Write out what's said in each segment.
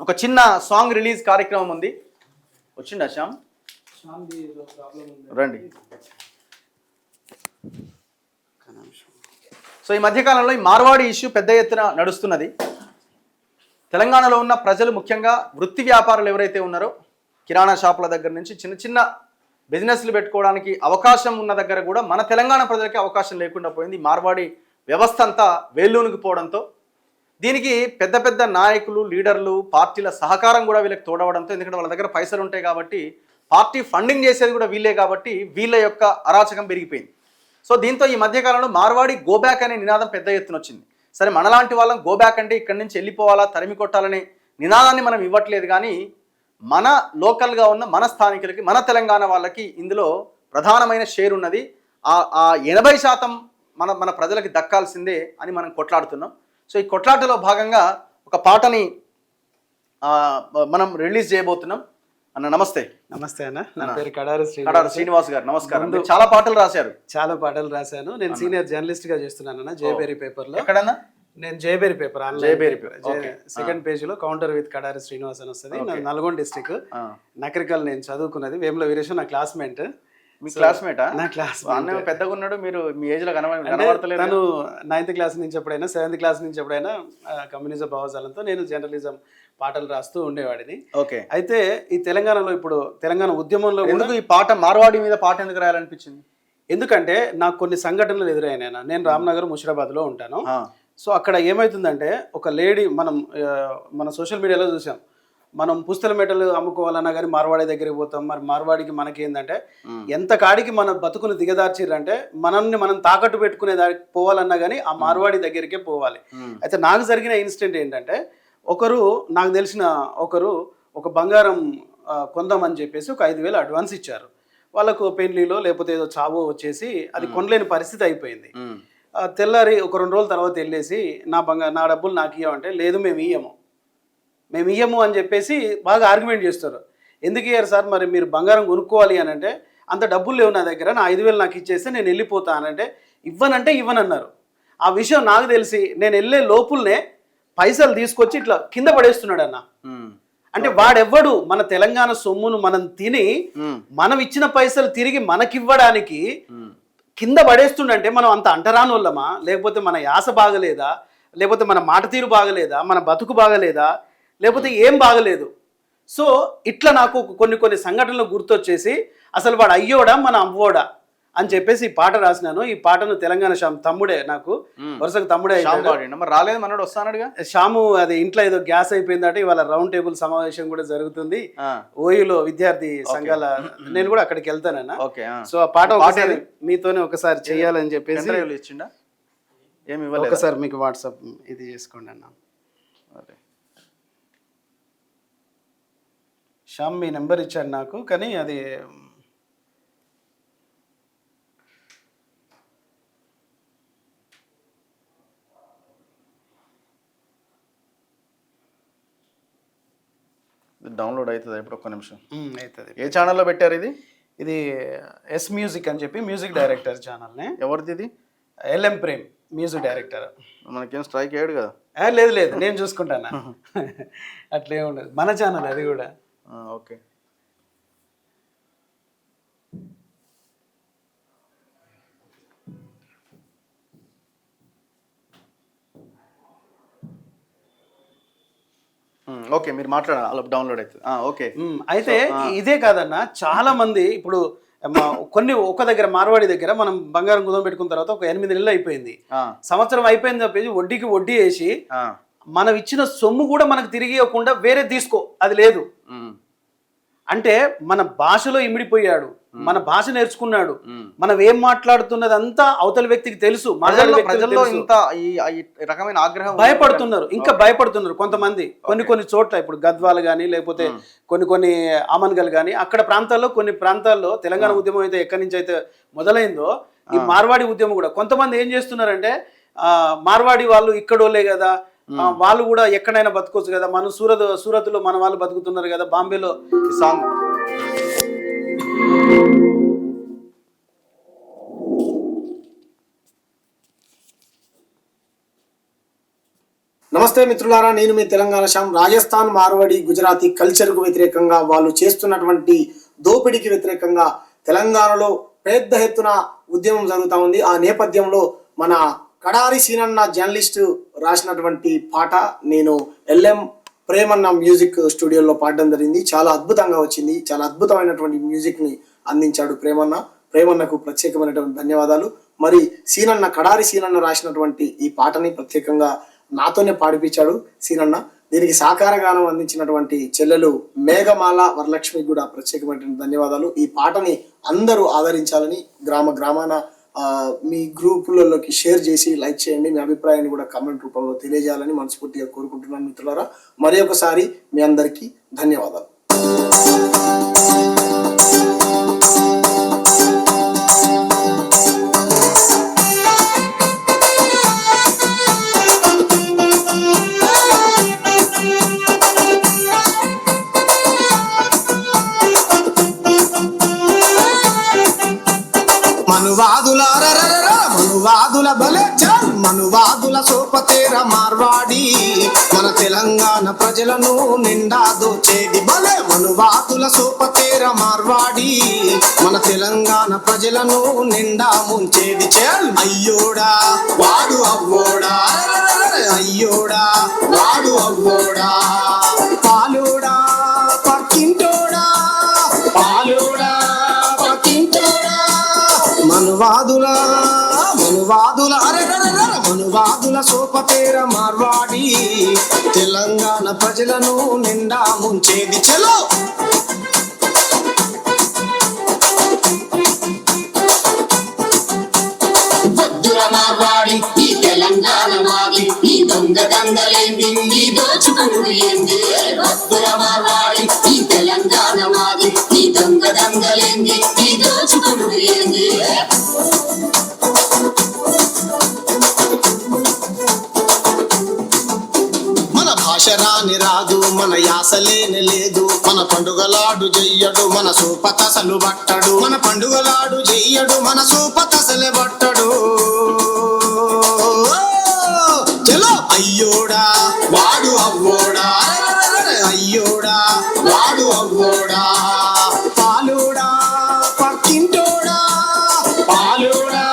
ఒక చిన్న song release కార్యక్రమం ఉంది. వచ్చిండా శ్యామ్? రండి. సో ఈ మధ్యకాలంలో ఈ మార్వాడి ఇష్యూ పెద్ద ఎత్తున నడుస్తున్నది. తెలంగాణలో ఉన్న ప్రజలు, ముఖ్యంగా వృత్తి వ్యాపారులు ఎవరైతే ఉన్నారో, కిరాణా షాపుల దగ్గర నుంచి చిన్న చిన్న బిజినెస్లు పెట్టుకోవడానికి అవకాశం ఉన్న దగ్గర కూడా మన తెలంగాణ ప్రజలకి అవకాశం లేకుండా పోయింది. మార్వాడి వ్యవస్థ అంతా వేళ్ళూనికి పోవడంతో దీనికి పెద్ద పెద్ద నాయకులు, లీడర్లు, పార్టీల సహకారం కూడా వీళ్ళకి తోడవడంతో, ఎందుకంటే వాళ్ళ దగ్గర పైసలు ఉంటాయి కాబట్టి, పార్టీ ఫండింగ్ చేసేది కూడా వీళ్ళే కాబట్టి వీళ్ళ యొక్క అరాచకం పెరిగిపోయింది. సో దీంతో ఈ మధ్యకాలంలో మార్వాడి గోబ్యాక్ అనే నినాదం పెద్ద ఎత్తున వచ్చింది. సరే, మనలాంటి వాళ్ళం గోబ్యాక్ అంటే ఇక్కడి నుంచి వెళ్ళిపోవాలా, తరిమి కొట్టాలనే నినాదాన్ని మనం ఇవ్వట్లేదు, కానీ మన లోకల్గా ఉన్న మన స్థానికులకి, మన తెలంగాణ వాళ్ళకి ఇందులో ప్రధానమైన షేర్ ఉన్నది. ఆ 80% మన ప్రజలకి దక్కాల్సిందే అని మనం కొట్లాడుతున్నాం. సో ఈ కొట్లాటలో భాగంగా ఒక పాటని మనం రిలీజ్ చేయబోతున్నాం. అన్న నమస్తే. నమస్తే అన్న, నా పేరు కడారి శ్రీనివాస్ గారు. నమస్కారం. మీరు చాలా పాటలు రాశారు. చాలా పాటలు రాశాను. నేను సీనియర్ జర్నలిస్ట్ గా చేస్తున్నాను అన్న, జయబేరి పేపర్ లో. ఎక్కడన్నా? నేను జయబేరి పేపర్, సెకండ్ పేజ్ లో కౌంటర్ విత్ కడారి శ్రీనివాస్ అని వస్తుంది. నల్గొండ డిస్ట్రిక్ట్ నకరికల్ నేను చదువుకున్నది. వేముల వీరేశం నా క్లాస్మేట్. మీ క్లాస్మేటా? నా క్లాస్. అన్న పెద్దగా ఉన్నాడు, మీరు మీ ఏజ్ లో కనబడతలేదు. తను 9th క్లాస్ నుంచి ఎప్పుడైనా, 7th క్లాస్ నుంచి ఎప్పుడైనా కమ్యూనిజం భావజాలంతో నేను జర్నలిజం పాటలు రాస్తూ ఉండేవాడిని. ఓకే. అయితే ఈ తెలంగాణలో ఇప్పుడు తెలంగాణ ఉద్యమంలో ఎందుకు ఈ పాట, మార్వాడి మీద పాట ఎందుకు రాయాలనిపించింది? ఎందుకంటే నాకు కొన్ని సంఘటనలు ఎదురైనా. నేను రామ్నగర్, ముషిరాబాద్ లో ఉంటాను. సో అక్కడ ఏమవుతుందంటే, ఒక లేడీ, మన సోషల్ మీడియాలో చూసాం, మనం పుస్తల మెటలు అమ్ముకోవాలన్నా కానీ మార్వాడి దగ్గరికి పోతాం. మరి మార్వాడికి మనకి ఏంటంటే, ఎంత కాడికి మన బతుకుని దిగదార్చిర్రంటే, మనం తాకట్టు పెట్టుకునే దానికి పోవాలన్నా కానీ ఆ మార్వాడి దగ్గరికే పోవాలి. అయితే నాకు జరిగిన ఇన్సిడెంట్ ఏంటంటే, నాకు తెలిసిన ఒక బంగారం కొందామని చెప్పేసి ఒక 5,000 అడ్వాన్స్ ఇచ్చారు. వాళ్ళకు పెళ్లిలో లేకపోతే ఏదో చావో వచ్చేసి అది కొనలేని పరిస్థితి అయిపోయింది. తెల్లారి ఒక 2 రోజుల తర్వాత వెళ్ళేసి నా డబ్బులు నాకు ఇవ్వమంటే, లేదు మేము ఇయ్యము అని చెప్పేసి బాగా ఆర్గ్యుమెంట్ చేస్తారు. ఎందుకు ఇయ్యారు సార్, మరి మీరు బంగారం కొనుక్కోవాలి అని అంటే, అంత డబ్బులు లేవు నా దగ్గర, నా 5,000 నాకు ఇచ్చేస్తే నేను వెళ్ళిపోతానంటే, ఇవ్వనన్నారు. ఆ విషయం నాకు తెలిసి నేను వెళ్ళే లోపుల్నే పైసలు తీసుకొచ్చి ఇట్లా కింద పడేస్తున్నాడు అన్న. అంటే వాడెవ్వడు మన తెలంగాణ సొమ్మును మనం తిని మనం ఇచ్చిన పైసలు తిరిగి మనకివ్వడానికి కింద పడేస్తుండంటే, మనం అంత అంటరాని వాళ్ళమా, లేకపోతే మన యాస బాగలేదా, లేకపోతే మన మాట తీరు బాగలేదా, మన బతుకు బాగలేదా, లేకపోతే ఏం బాగలేదు. సో ఇట్లా నాకు కొన్ని సంఘటనలు గుర్తొచ్చేసి, అసలు వాడు అయ్యోడా మన అవ్వోడా అని చెప్పేసి ఈ పాట రాసినాను. ఈ పాటను తెలంగాణ తమ్ముడే, నాకు వరుసకు తమ్ముడే రాలేదు, మనోడు వస్తానడుగా. శ్యాము అది ఇంట్లో ఏదో గ్యాస్ అయిపోయిందంటే ఇవాళ రౌండ్ టేబుల్ సమావేశం కూడా జరుగుతుంది ఓయూలో, విద్యార్థి సంఘాల. నేను కూడా అక్కడికి వెళ్తానన్నా. సో ఆ పాట ఒకసారి మీతోనే ఒకసారి చెయ్యాలని చెప్పేసి ఒకసారి మీకు వాట్సాప్ ఇది చేసుకోండి అన్న. శ్యామ్ మీ నెంబర్ ఇచ్చాడు నాకు, కానీ అది డౌన్లోడ్ అవుతుంది ఇప్పుడు. ఒక్క నిమిషం అవుతుంది. ఏ ఛానల్లో పెట్టారు ఇది? ఇది ఎస్ మ్యూజిక్ అని చెప్పి మ్యూజిక్ డైరెక్టర్ ఛానల్ని. ఎవరిది ఇది? LM Prem music director. మనకేం స్ట్రైక్ అయ్యాడు కదా? లేదు నేను చూసుకుంటాను. అట్లే ఉండదు, మన ఛానల్ అది కూడా. ఓకే. ఓకే, మీరు మాట్లాడాలి, అలా డౌన్లోడ్ అవుతుంది. ఓకే. అయితే ఇదే కాదన్న, చాలా మంది ఇప్పుడు ఒక దగ్గర మార్వాడి దగ్గర మనం బంగారం కుదం పెట్టుకున్న తర్వాత ఒక 8 నెలలు అయిపోయింది, సంవత్సరం అయిపోయింది చెప్పేసి వడ్డీకి వడ్డీ వేసి మనం ఇచ్చిన సొమ్ము కూడా మనకు తిరిగి ఇవ్వకుండా వేరే తీసుకో, అది లేదు. అంటే మన భాషలో ఇమిడిపోయాడు, మన భాష నేర్చుకున్నాడు, మనం ఏం మాట్లాడుతున్నదంతా అవతల వ్యక్తికి తెలుసు. ప్రజల్లో ఇంత ఈ రకమైన ఆగ్రహం, భయపడుతున్నారు, ఇంకా భయపడుతున్నారు కొంతమంది. కొన్ని చోట్ల ఇప్పుడు గద్వాలు కానీ, లేకపోతే కొన్ని ఆమన్గల్ కానీ, అక్కడ ప్రాంతాల్లో, కొన్ని ప్రాంతాల్లో తెలంగాణ ఉద్యమం అయితే ఎక్కడి నుంచి అయితే మొదలైందో, ఈ మార్వాడి ఉద్యమం కూడా కొంతమంది ఏం చేస్తున్నారంటే, మార్వాడి వాళ్ళు ఇక్కడోలే కదా, వాళ్ళు కూడా ఎక్కడైనా బతుకోవచ్చు కదా, మనం సూరత్లో మన వాళ్ళు బతుకుతున్నారు కదా, బాంబేలో. ఈ సాంగ్ నమస్తే మిత్రులారా, నేను మీ తెలంగాణ శ్యామ్. రాజస్థాన్, మార్వాడి, గుజరాతీ కల్చర్కు వ్యతిరేకంగా వాళ్ళు చేస్తున్నటువంటి దోపిడీకి వ్యతిరేకంగా తెలంగాణలో పెద్ద ఎత్తున ఉద్యమం జరుగుతూ ఉంది. ఆ నేపథ్యంలో మన కడారి సీనన్న జర్నలిస్టు రాసినటువంటి పాట నేను ఎల్ఎం ప్రేమన్న మ్యూజిక్ స్టూడియోలో పాడడం జరిగింది. చాలా అద్భుతంగా వచ్చింది. చాలా అద్భుతమైనటువంటి మ్యూజిక్ని అందించాడు ప్రేమన్నకు ప్రత్యేకమైనటువంటి ధన్యవాదాలు. మరి సీనన్న కడారి సీనన్న రాసినటువంటి ఈ పాటని ప్రత్యేకంగా నాతోనే పాడిపించాడు సీనన్న. దీనికి సాకార గానం అందించినటువంటి చెల్లెలు మేఘమాల వరలక్ష్మికి కూడా ప్రత్యేకమైనటువంటి ధన్యవాదాలు. ఈ పాటని అందరూ ఆదరించాలని గ్రామాన మీ గ్రూపులలోకి షేర్ చేసి లైక్ చేయండి. మీ అభిప్రాయాన్ని కూడా కామెంట్ రూపంలో తెలియజేయాలని మనస్ఫూర్తిగా కోరుకుంటున్నాను మిత్రులారా. మరి ఒకసారి మీ అందరికీ ధన్యవాదాలు. మనువాదుల బలే చల్ మనువాదుల సోపతేర మార్వాడి మన తెలంగాణ ప్రజలను నిండా దోచేది బలే మనువాదుల సోపతేర మార్వాడి మన తెలంగాణ ప్రజలను నిండా ముంచేది చల్ అయ్యోడా వాడు అవ్వోడా అయ్యోడా వాడు అవ్వోడా పాలోడా పక్కింటోడా పాలోడా పక్కింటోడా మనువాదుల సోపతేర మార్వాడి తెలంగాణ ప్రజలను నిండా ముంచేది చలో. వద్దుర మార్వాడి ఈ తెలంగాణ మాది, ఈ దొంగ దంగలేంది ఈ దోచుకుడు ఏంది. వద్దుర మార్వాడి ఈ తెలంగాణ మాది, ఈ దొంగ దంగలేంది ఈ దోచుకుడు ఏంది. భాషరాని రాదు మన యాసలేని లేదు, మన పండుగలాడు చెయ్యడు మన సూపతసలు బట్టడు, మన పండుగలాడు చెయ్యడు మన సూపతసలు బట్టడు. చలో అయ్యోడా వాడు అవ్వోడా అయ్యోడా వాడు అవ్వోడా పాలోడా పక్కింటోడా పాలోడా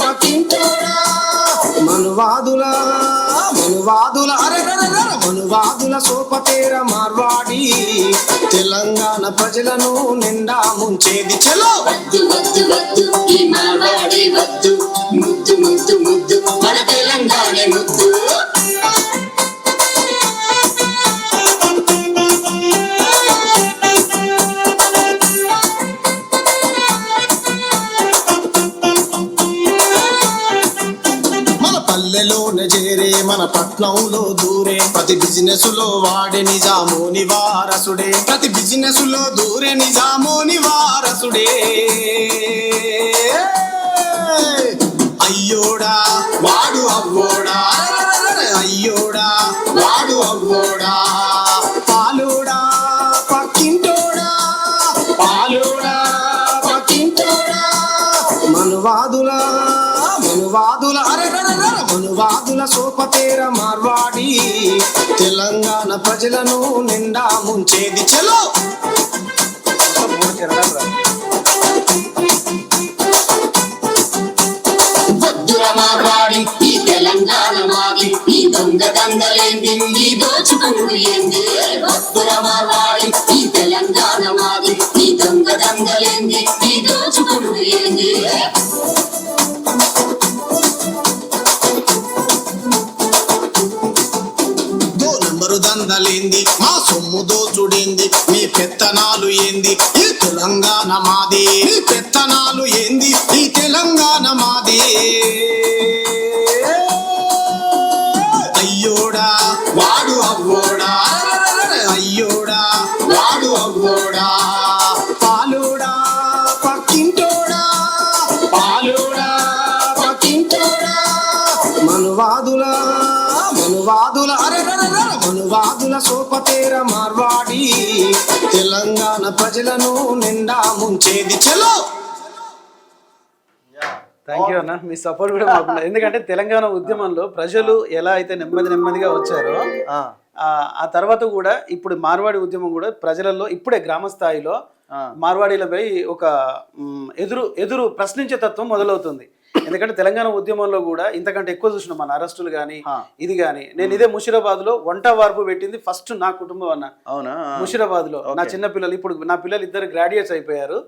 పక్కింటోడా మనువాదుల సోపతేర మార్వాడి తెలంగాణ ప్రజలను నిండా ముంచేది చలో. వద్దు వద్దు వద్దు ఈ మార్వాడి వద్దు, ముద్దు ముద్దు ముద్దు మన తెలంగాణ ముద్దు. పల్లెలోనే చేరే మన పట్నంలో దూరే ప్రతి బిజినెస్ లో వాడే నిజామోని వారసుడే, ప్రతి బిజినెస్ లో దూరే నిజామోని వారసుడే. అయ్యోడా వాడు అవ్వోడా అయ్యోడా వాడు అవ్వోడా పాలోడా పక్కింటోడా పాలోడా పక్కింటోడా మనువాదుల సోపతేర మార్వాడి తెలంగాణ ప్రజలను నిండా ముంచేది చలో. వద్దుర మార్వాడి ఈ తెలంగాణ మాది, ఈ దొంగ దంగలేంది ఈ దోచుకుడు ఏంది. వద్దుర మార్వాడి ఈ తెలంగాణ మాది, ఈ దొంగ దంగలేంది ఈ దోచుకుడు ఏంది. దందలేంది మా సొమ్ము దోచుడేంది, మీ పెత్తనాలు ఏంది ఈ తెలంగాణ మాది, ఈ పెత్తనాలు ఏంది ఈ తెలంగాణ మాది. అయ్యోడా వాడు అవ్వోడా అయ్యోడా వాడు అవ్వోడా పాలోడా పక్కింటోడా పాలోడా పక్కింటోడా మనువాదుల సోపతేర మార్వాడి తెలంగాణ ప్రజలను నిండా ముంచేది చలో. థ్యాంక్ యూ అన్న, మీ సపోర్ట్ కూడా మాకు ఉంది. ఎందుకంటే తెలంగాణ ఉద్యమంలో ప్రజలు ఎలా అయితే నెమ్మదిగా వచ్చారో ఆ తర్వాత కూడా ఇప్పుడు మార్వాడి ఉద్యమం కూడా ప్రజలలో ఇప్పుడే గ్రామ స్థాయిలో మార్వాడీలపై ఒక ఎదురు ప్రశ్నించే తత్వం మొదలవుతుంది. ఎందుకంటే తెలంగాణ ఉద్యమంలో కూడా ఇంతకంటే ఎక్కువ చూసినాం మన అరెస్టులు కానీ ఇది కానీ. నేను ఇదే ముషీరాబాద్ లో వంట వార్పు పెట్టింది ఫస్ట్ నా కుటుంబం అన్న. అవునా? ముషీరాబాద్ లో నా చిన్న పిల్లలు, ఇప్పుడు నా పిల్లలు ఇద్దరు గ్రాడ్యుయేట్స్ అయిపోయారు.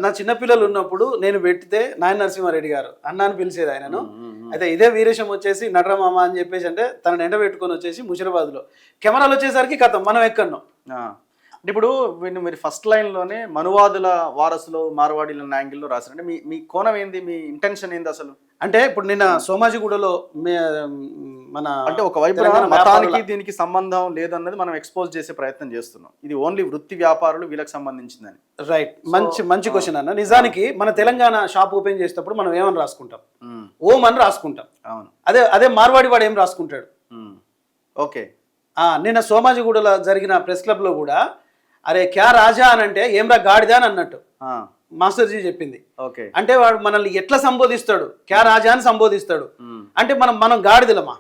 నా చిన్నపిల్లలు ఉన్నప్పుడు నేను పెట్టితే నాయన నరసింహారెడ్డి గారు అన్న అని పిలిచేది ఆయనను. అయితే ఇదే వీరేశం వచ్చేసి నటరమామ అని చెప్పేసి అంటే తనని ఎండ పెట్టుకొని వచ్చేసి ముషీరాబాద్ లో కెమెరాలు వచ్చేసరికి కథం మనం ఎక్కడున్నాం. ఇప్పుడు మీరు ఫస్ట్ లైన్లోనే మనువాదుల వారసులు మార్వాడీల యాంగిల్లో రాశారు. అంటే మీ కోణం ఏంది, మీ ఇంటెన్షన్ ఏంది అసలు? అంటే ఇప్పుడు నిన్న సోమాజిగూడలో మన అంటే ఒకవైపు మతానికి దీనికి సంబంధం లేదన్నది మనం ఎక్స్పోజ్ చేసే ప్రయత్నం చేస్తున్నాం. ఇది ఓన్లీ వృత్తి వ్యాపారులు వీళ్ళకి సంబంధించిందని. రైట్, మంచి క్వశ్చన్ అన్న. నిజానికి మన తెలంగాణ షాప్ ఓపెన్ చేసేటప్పుడు మనం ఏమని రాసుకుంటాం? ఓం అని రాసుకుంటాం. అవును. అదే మార్వాడి వాడు ఏం రాసుకుంటాడు? ఓకే. నిన్న సోమాజిగూడలో జరిగిన ప్రెస్ క్లబ్ లో కూడా అరే క్యా రాజా అని అంటే ఏమ్రా గాడిదా అని అన్నట్టు మాస్టర్జీ చెప్పింది. అంటే వాడు మనల్ని ఎట్లా సంబోధిస్తాడు? క్యా రాజా అని సంబోధిస్తాడు. అంటే మనం గాడిదలమా?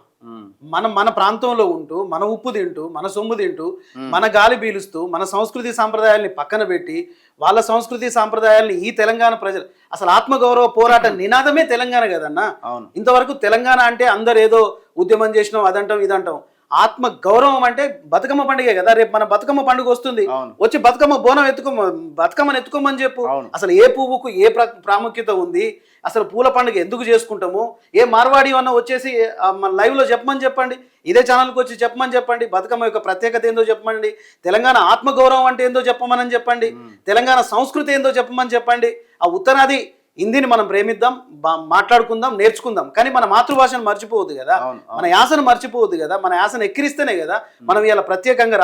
మన ప్రాంతంలో ఉంటూ, మన ఉప్పు తింటూ, మన సొమ్ము తింటూ, మన గాలి పీలుస్తూ, మన సంస్కృతి సాంప్రదాయాల్ని పక్కన పెట్టి వాళ్ళ సంస్కృతి సాంప్రదాయాల్ని ఈ తెలంగాణ ప్రజలు అసలు ఆత్మగౌరవ పోరాట నినాదమే తెలంగాణ కదన్నా. ఇంతవరకు తెలంగాణ అంటే అందరు ఏదో ఉద్యమం చేసినాం అదంటాం ఇదంటాం. ఆత్మ గౌరవం అంటే బతుకమ్మ పండుగే కదా. రేపు మన బతుకమ్మ పండుగ వస్తుంది, వచ్చి బతుకమ్మ బోనం బతుకమ్మని ఎత్తుకోమని చెప్పు. అసలు ఏ పువ్వుకు ఏ ప్రాముఖ్యత ఉంది, అసలు పూల పండుగ ఎందుకు చేసుకుంటాము? ఏ మార్వాడి అన్న వచ్చేసి మన లైవ్ లో చెప్పమని చెప్పండి, ఇదే ఛానల్కి వచ్చి చెప్పమని చెప్పండి. బతుకమ్మ యొక్క ప్రత్యేకత ఏందో చెప్పమండి, తెలంగాణ ఆత్మగౌరవం అంటే ఏందో చెప్పమని చెప్పండి, తెలంగాణ సంస్కృతి ఏందో చెప్పమని చెప్పండి. ఆ ఉత్తరాది హిందీని మనం ప్రేమిద్దాం, మాట్లాడుకుందాం, నేర్చుకుందాం. కానీ మన మాతృభాషను మర్చిపోవద్దు కదా, మన యాసను మర్చిపోవద్దు కదా. మన యాసను ఎక్కిరిస్తేనే కదా మనం ఇలా ప్రత్యేకంగా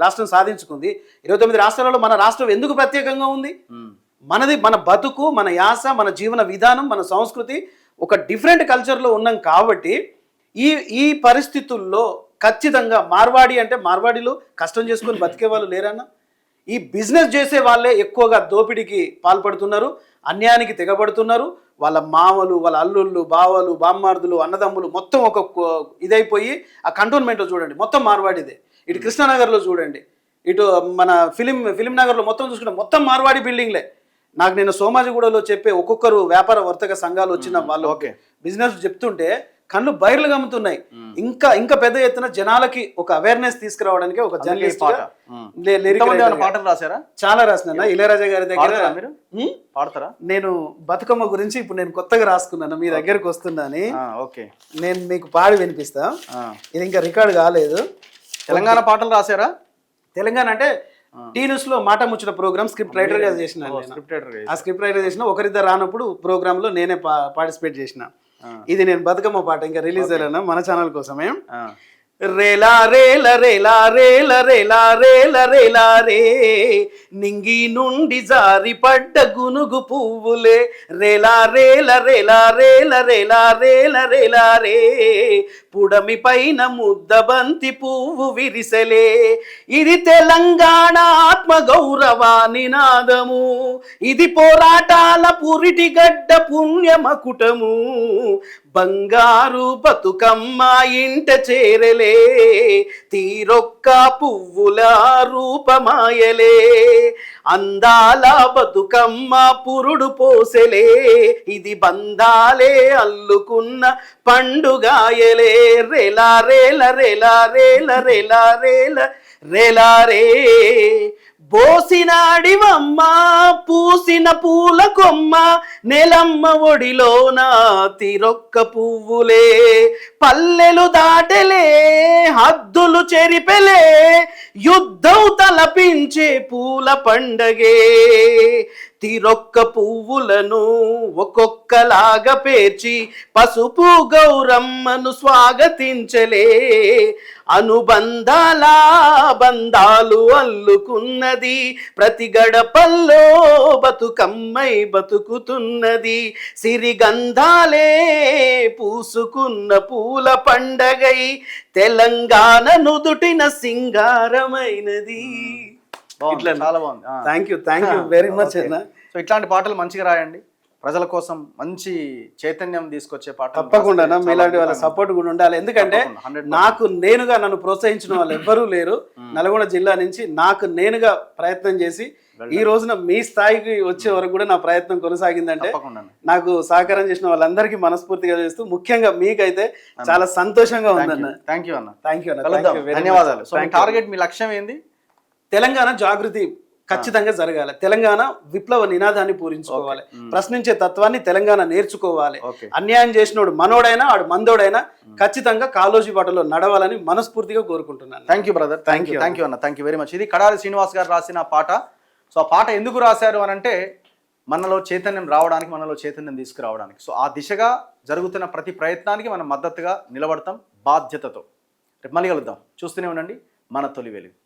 రాష్ట్రం సాధించుకుంది. 29 రాష్ట్రాలలో మన రాష్ట్రం ఎందుకు ప్రత్యేకంగా ఉంది? మన బతుకు, మన యాస, మన జీవన విధానం, మన సంస్కృతి ఒక డిఫరెంట్ కల్చర్లో ఉన్నాం. కాబట్టి ఈ పరిస్థితుల్లో ఖచ్చితంగా మార్వాడి అంటే మార్వాడిలో కష్టం చేసుకొని బతికే వాళ్ళు లేరన్నా. ఈ బిజినెస్ చేసే వాళ్ళే ఎక్కువగా దోపిడీకి పాల్పడుతున్నారు, అన్యాయానికి తెగబడుతున్నారు. వాళ్ళ మామలు, వాళ్ళ అల్లుళ్ళు, బావలు, బామ్మార్దులు, అన్నదమ్ములు మొత్తం ఒక ఇదైపోయి ఆ కంటోన్మెంట్లో చూడండి మొత్తం మార్వాడిదే. ఇటు కృష్ణానగర్లో చూడండి, ఇటు మన ఫిలిం నగర్లో మొత్తం చూసుకుంటే మొత్తం మార్వాడి బిల్డింగ్లే. నాకు నేను సోమాజిగూడలో చెప్పే ఒక్కొక్కరు వ్యాపార వర్తక సంఘాలు వచ్చిన వాళ్ళు బిజినెస్ చెప్తుంటే కళ్ళు బయర్లు గమ్ముతున్నాయి. ఇంకా పెద్ద ఎత్తున జనాలకి ఒక అవేర్నెస్ తీసుకురావడానికి ఒక జర్నలిస్ట్ పాటలు రాశారా? చాలా రాసిన ఇళయరాజా గారి దగ్గర. మీరు పాడతారా? నేను బతుకమ్మ గురించి ఇప్పుడు నేను కొత్తగా రాసుకున్నాను, మీ దగ్గరకు వస్తున్నాను. నేను మీకు పాడి వినిపిస్తా. ఇది ఇంకా రికార్డ్ కాలేదు. తెలంగాణ పాటలు రాశారా? తెలంగాణ అంటే టీన్యూస్ లో మాట ముచ్చట ప్రోగ్రామ్ స్క్రిప్ట్ రైటర్ గా చేసిన. ఆ స్క్రిప్ట్ రైటర్ చేసిన ఒకరిద్దరు రానప్పుడు ప్రోగ్రామ్ లో నేనే పార్టిసిపేట్ చేసిన. ఇది నేను బతుకమ్మ పాట ఇంకా రిలీజ్ అయ్యాను మన ఛానల్ కోసమే. రేలా రేల రేలా రేల రేలా రేల రేలా రే నింగి నుండి జారి పడ్డ గునుగు పువ్వులే రేలా రేల రేలా రేల రేలా రేల రేలా రే పుడమి పైన ముద్దబంతి పువ్వు విరిసలే. ఇది తెలంగాణ ఆత్మ గౌరవ నినాదము, ఇది పోరాటాల పురిటి గడ్డ పుణ్యమకుటము. బంగారు బతుకమ్మ ఇంట చేరలే, తీరొక్క పువ్వుల రూపమాయలే. అందాల బతుకమ్మ పురుడు పోసెలే, ఇది బంధాలే అల్లుకున్న పండుగాయలే. రేలా రేల రేలా రేల రేలా రేల రేలా రే బోసినాడివమ్మ పూసిన పూల కొమ్మ నెలమ్మ ఒడిలోన తిరొక్క పువ్వులే. పల్లెలు దాటలే హద్దులు చెరిపెలే, యుద్ధం తలపించే పూల పండగే. తిరొక్క పువ్వులను ఒక్కొక్కలాగా పేర్చి పసుపు గౌరమ్మను స్వాగతించలే. అనుబంధాల బంధాలు అల్లుకున్నది, ప్రతి గడపల్లో బతుకమ్మై బతుకుతున్నది. సిరిగంధాలే పూసుకున్న పూల పండగై తెలంగాణ నుదుటిన సింగారమైనది. చాలా బాగుంది. Thank you very much. So ఇట్లాంటి పాటలు మంచిగా రాయండి, ప్రజల కోసం మంచి చైతన్యం తీసుకొచ్చే పాట తప్పకుండా మీలాంటి వాళ్ళ సపోర్ట్ కూడా ఉండాలి. ఎందుకంటే నాకు నేనుగా నన్ను ప్రోత్సహించిన వాళ్ళు ఎవ్వరూ లేరు. నల్గొండ జిల్లా నుంచి నాకు నేనుగా ప్రయత్నం చేసి ఈ రోజున మీ స్థాయికి వచ్చే వరకు కూడా నా ప్రయత్నం కొనసాగిందంటే నాకు సహకారం చేసిన వాళ్ళందరికీ మనస్ఫూర్తిగా చేస్తూ, ముఖ్యంగా మీకైతే చాలా సంతోషంగా ఉందన్న. థ్యాంక్ యూ అన్న. థ్యాంక్ యూ అన్న. ధన్యవాదాలు. సో మీ టార్గెట్, మీ లక్ష్యం ఏంది? తెలంగాణ జాగృతి ఖచ్చితంగా జరగాలి. తెలంగాణ విప్లవ నినాదాన్ని పూరించుకోవాలి. ప్రశ్నించే తత్వాన్ని తెలంగాణ నేర్చుకోవాలి. అన్యాయం చేసినోడు మనోడైనా ఆడు మందోడైనా ఖచ్చితంగా కాలోజీ బాటలో నడవాలని మనస్ఫూర్తిగా కోరుకుంటున్నాను. Thank you brother. Thank you అన్న. Thank you very much. ఇది కడారి శ్రీనివాస్ గారు రాసిన పాట. సో ఆ పాట ఎందుకు రాశారు అని అంటే మనలో చైతన్యం రావడానికి, మనలో చైతన్యం తీసుకురావడానికి. సో ఆ దిశగా జరుగుతున్న ప్రతి ప్రయత్నానికి మనం మద్దతుగా నిలబడతాం బాధ్యతతో. రేపు మళ్ళీ కలుద్దాం. చూస్తూనే ఉండండి మన తొలి వెలుగు.